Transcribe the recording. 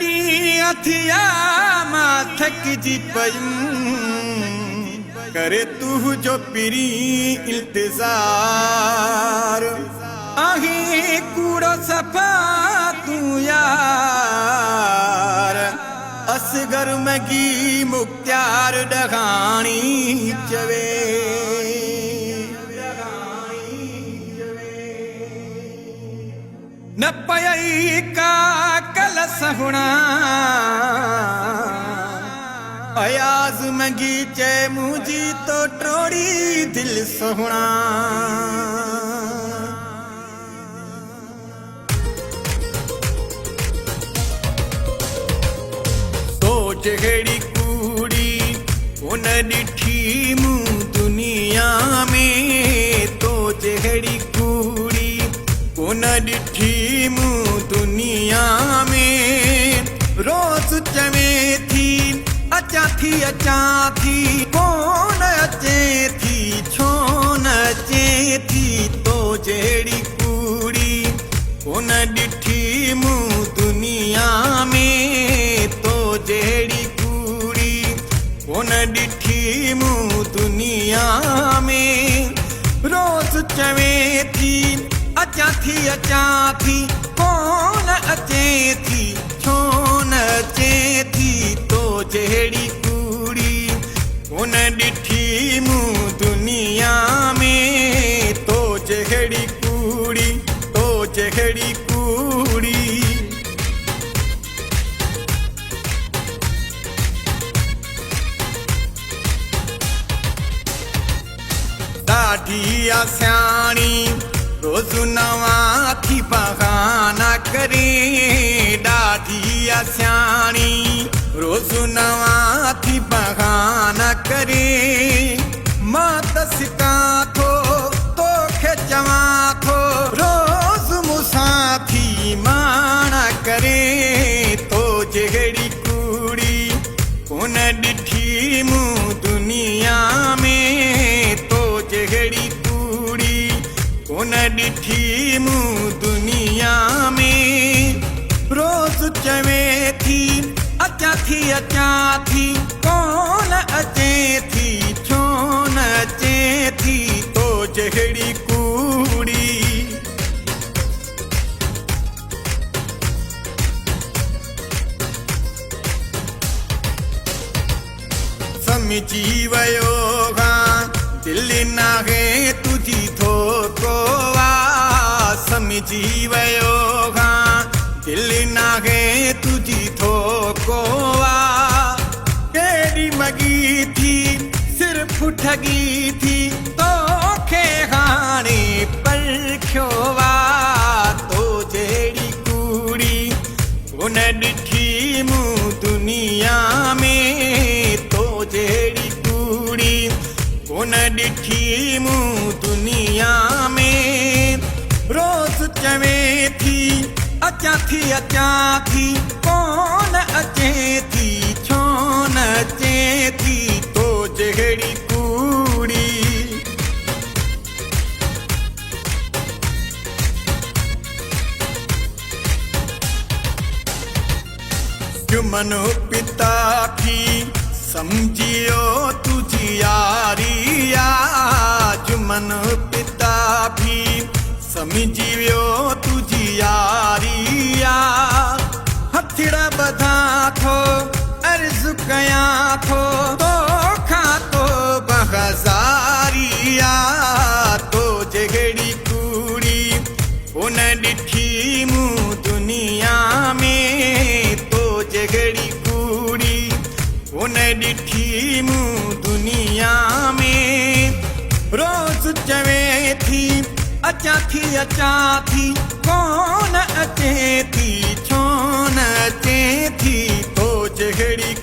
ॾींहं थिया मां थकिजी पयुमि करे तुंहिंजो पिरी इंतज़ार आहे कूड़ो सफ़ा तूं यार असगर मगी मुख्तियार डगाणी चवे न पयई का कल सहुणा अयाज मगी चे मुझी तो टोड़ी दिल सहुणा सोच हेड़ी कूड़ी उन डिठी मूं दुनिया में तो हेड़ी कूड़ी उन डिठी मूं दुनिया में रोज चवे थी अचा थी कौन अचे थी छो न अचे थी तो जहिड़ी कूड़ी उन डिठी मूं दुनिया में तो जहिड़ी कूड़ी उन डिठी मूं दुनिया में रोज चवे थी अचा थी कौन अचे थी छो न अचे थी तो जहिड़ी कूड़ी उन डिठी मूं दुनिया में तो जहिड़ी कूड़ी ॾाढी आस्याणी रोज़ नवा थी बहाना करे ॾाढी आस्याणी रोज़ नवा थी बहाना करे मां त सिकां थो तोखे चवां थो रोज़ मूंसां थी माणा करे तो जहिड़ी कूड़ी उन डिठी मूं दुनिया में तो जहिड़ी कूड़ी उन डिठी मूं दुनिया में रोज चवे थी अचा थी कौन अचे थी छो न अचे थी तो जहिड़ी कूड़ी समझी वयो दिल नाहे तुझी थोको समझी वयो दिल नाहे तुझी थोको केड़ी मगी थी सिर्फ ठगी थी तोखे हाणे परखियो तो जहिड़ी कूड़ी उन डिठी मूं दुनिया में तो जहिड़ी कूड़ी उन डिठी मूं दुनिया में रोज चवे थी अचा थी कौन अचे थी छो न अचे थी तो जहिड़ी कूड़ी जुमन पिता थी समझियो तुझी यारी जुमन पिता भी समझियो तुझी यारी हथड़ा बधा थो अर्ज़ कया थो तोखा तो बहज़ारिया तो जहिड़ी कूड़ी उन डिठी मूं दुनिया में तो जहिड़ी कूड़ी उन डिठी मूं दुनिया में रोज चवे थी अचा थी कौन अचे थी छो न अचे थी तो जहिड़ी